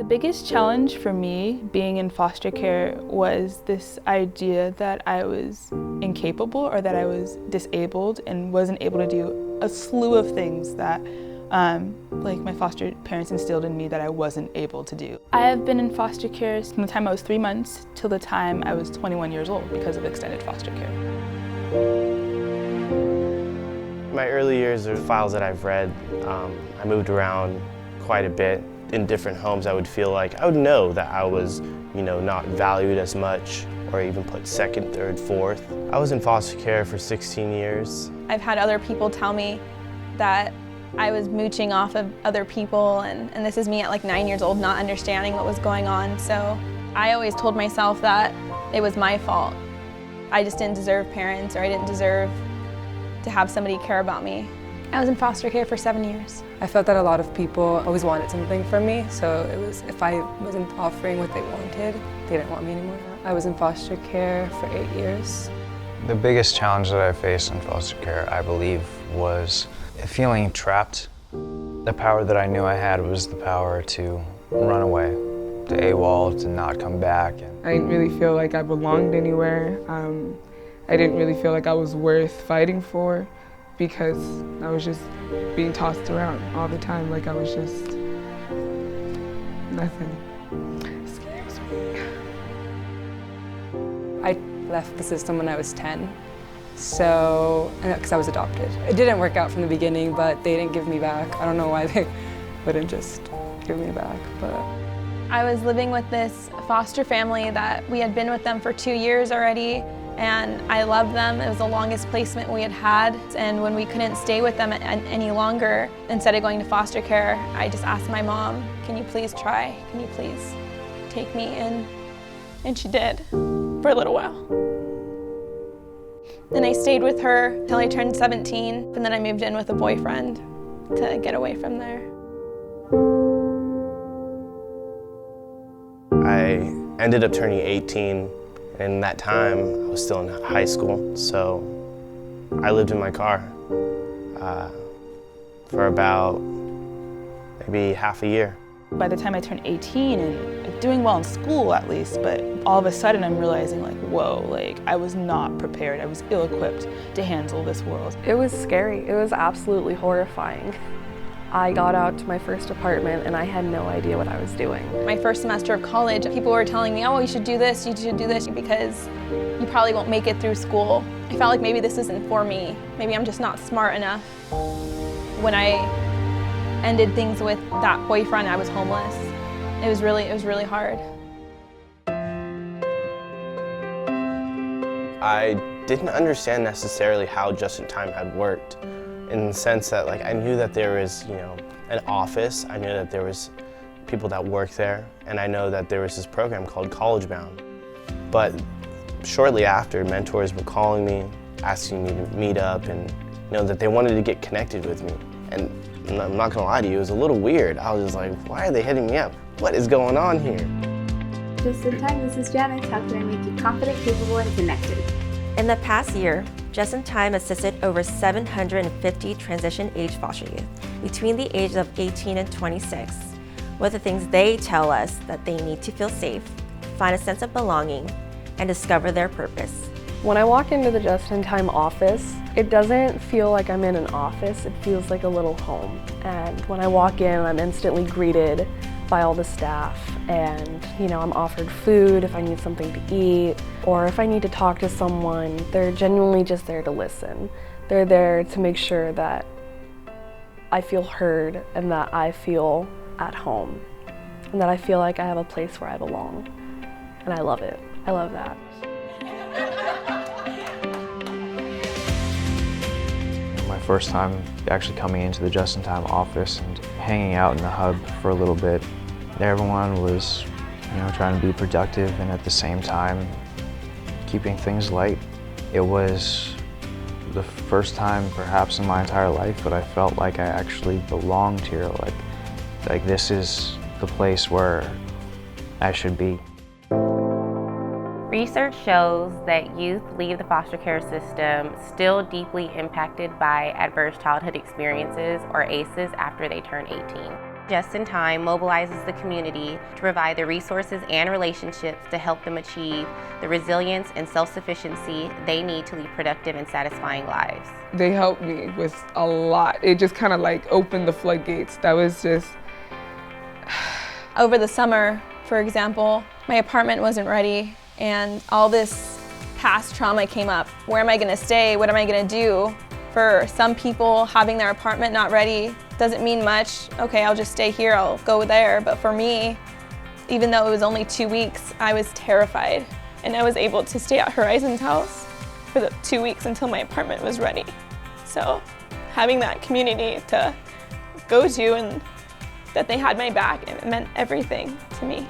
biggest challenge for me being in foster care was this idea that I was incapable or that I was disabled and wasn't able to do a slew of things that like my foster parents instilled in me that I wasn't able to do. I have been in foster care from the time I was 3 months till the time I was 21 years old because of extended foster care. My early years are files that I've read. I moved around quite a bit. In different homes, I would feel like I would know that I was, not valued as much or even put second, third, fourth. I was in foster care for 16 years. I've had other people tell me that I was mooching off of other people, and this is me at like 9 years old not understanding what was going on. So I always told myself that it was my fault. I just didn't deserve parents, or I didn't deserve to have somebody care about me. I was in foster care for 7 years. I felt that a lot of people always wanted something from me, so it was, if I wasn't offering what they wanted, they didn't want me anymore. I was in foster care for 8 years. The biggest challenge that I faced in foster care, I believe, was feeling trapped. The power that I knew I had was the power to run away, to AWOL, to not come back. I didn't really feel like I belonged anywhere. I didn't really feel like I was worth fighting for, because I was just being tossed around all the time, like I was just nothing. Excuse me. I left the system when I was 10, so, because I was adopted. It didn't work out from the beginning, but they didn't give me back. I don't know why they wouldn't just give me back, but. I was living with this foster family that we had been with them for 2 years already, and I loved them. It was the longest placement we had had, and when we couldn't stay with them any longer, instead of going to foster care, I just asked my mom, can you please try? Can you please take me in? And she did, for a little while. And I stayed with her until I turned 17, and then I moved in with a boyfriend to get away from there. I ended up turning 18. And in that time, I was still in high school, so I lived in my car for about maybe half a year. By the time I turned 18 and doing well in school at least, but all of a sudden I'm realizing like, whoa, like I was not prepared. I was ill-equipped to handle this world. It was scary. It was absolutely horrifying. I got out to my first apartment and I had no idea what I was doing. My first semester of college, people were telling me, oh, you should do this because you probably won't make it through school. I felt like maybe this isn't for me. Maybe I'm just not smart enough. When I ended things with that boyfriend, I was homeless. It was really hard. I didn't understand necessarily how Just in Time had worked, in the sense that I knew that there was, an office. I knew that there was people that worked there, and I know that there was this program called College Bound. But shortly after, mentors were calling me, asking me to meet up, and that they wanted to get connected with me. And I'm not gonna lie to you, it was a little weird. I was just like, why are they hitting me up? What is going on here? Just in Time, this is Janice. How can I make you confident, capable, and connected? In the past year, Just in Time assisted over 750 transition-age foster youth between the ages of 18 and 26 with the things they tell us that they need to feel safe, find a sense of belonging, and discover their purpose. When I walk into the Just in Time office, it doesn't feel like I'm in an office, it feels like a little home. And when I walk in, I'm instantly greeted by all the staff, and I'm offered food if I need something to eat, or if I need to talk to someone. They're genuinely just there to listen. They're there to make sure that I feel heard and that I feel at home, and that I feel like I have a place where I belong. And I love it. I love that. My first time actually coming into the Just in Time office and hanging out in the hub for a little bit, everyone was trying to be productive and at the same time keeping things light. It was the first time perhaps in my entire life that I felt like I actually belonged here, like this is the place where I should be. Research shows that youth leave the foster care system still deeply impacted by adverse childhood experiences, or ACEs, after they turn 18. Just in Time mobilizes the community to provide the resources and relationships to help them achieve the resilience and self-sufficiency they need to lead productive and satisfying lives. They helped me with a lot. It just kind of like opened the floodgates. That was just... Over the summer, for example, my apartment wasn't ready and all this past trauma came up. Where am I going to stay? What am I going to do? For some people, having their apartment not ready doesn't mean much. Okay, I'll just stay here, I'll go there. But for me, even though it was only 2 weeks, I was terrified. And I was able to stay at Horizon's house for the 2 weeks until my apartment was ready. So having that community to go to and that they had my back, it meant everything to me.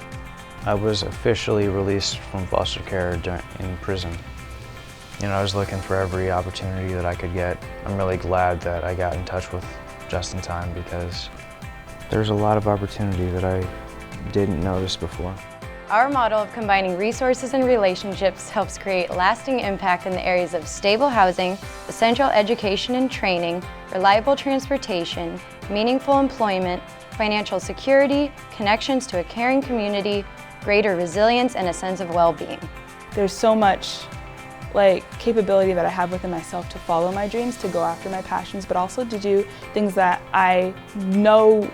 I was officially released from foster care in prison. You know, I was looking for every opportunity that I could get. I'm really glad that I got in touch with Just in Time because there's a lot of opportunity that I didn't notice before. Our model of combining resources and relationships helps create lasting impact in the areas of stable housing, essential education and training, reliable transportation, meaningful employment, financial security, connections to a caring community, greater resilience, and a sense of well-being. There's so much capability that I have within myself to follow my dreams, to go after my passions, but also to do things that I know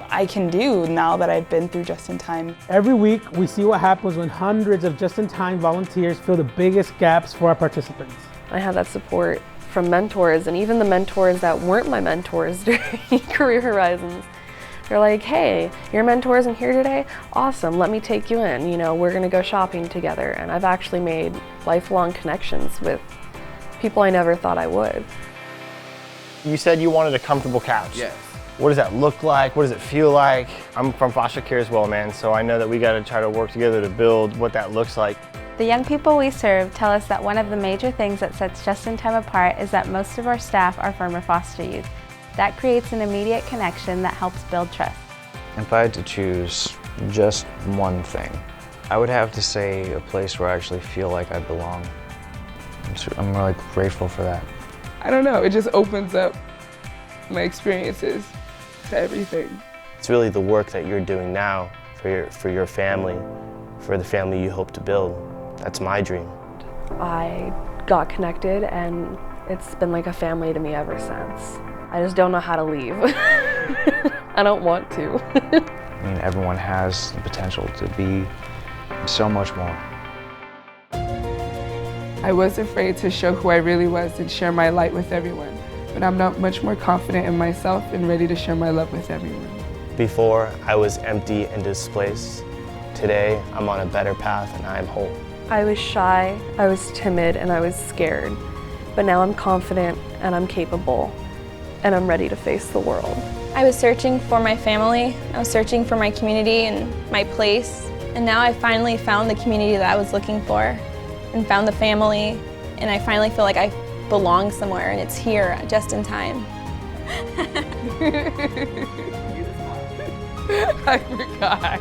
I can do now that I've been through Just in Time. Every week, we see what happens when hundreds of Just in Time volunteers fill the biggest gaps for our participants. I had that support from mentors, and even the mentors that weren't my mentors during Career Horizons. They're like, hey, your mentor isn't here today? Awesome, let me take you in. You know, we're gonna go shopping together. And I've actually made lifelong connections with people I never thought I would. You said you wanted a comfortable couch. Yes. What does that look like? What does it feel like? I'm from foster care as well, man, so I know that we gotta try to work together to build what that looks like. The young people we serve tell us that one of the major things that sets Just in Time apart is that most of our staff are former foster youth. That creates an immediate connection that helps build trust. If I had to choose just one thing, I would have to say a place where I actually feel like I belong. I'm really grateful for that. I don't know, it just opens up my experiences to everything. It's really the work that you're doing now for your family, for the family you hope to build. That's my dream. I got connected and it's been like a family to me ever since. I just don't know how to leave. I don't want to. I mean, everyone has the potential to be so much more. I was afraid to show who I really was and share my light with everyone, but I'm now much more confident in myself and ready to share my love with everyone. Before, I was empty and displaced. Today, I'm on a better path and I am whole. I was shy, I was timid, and I was scared. But now I'm confident and I'm capable. And I'm ready to face the world. I was searching for my family, I was searching for my community and my place, and now I finally found the community that I was looking for and found the family, and I finally feel like I belong somewhere and it's here, just in time. I forgot.